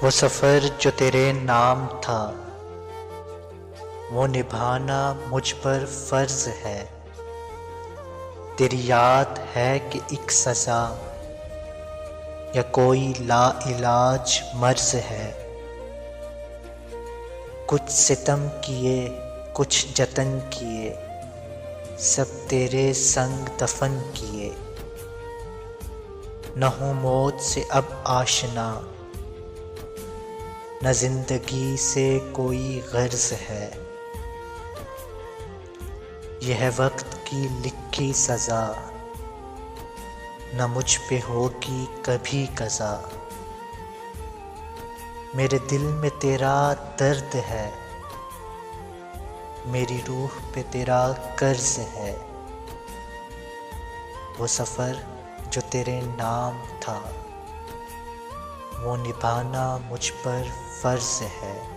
वो सफ़र जो तेरे नाम था, वो निभाना मुझ पर फ़र्ज़ है। तेरी याद है कि एक सज़ा या कोई लाइलाज मर्ज़ है। कुछ सितम किए, कुछ जतन किए, सब तेरे संग दफन किए। न हूँ मौत से अब आशना, न जिंदगी से कोई गर्ज है। यह वक्त की लिखी सज़ा, न मुझ पे होगी कभी कज़ा। मेरे दिल में तेरा दर्द है, मेरी रूह पे तेरा कर्ज है। वो सफ़र जो तेरे नाम था, वो निभाना मुझ पर फ़र्ज़ है।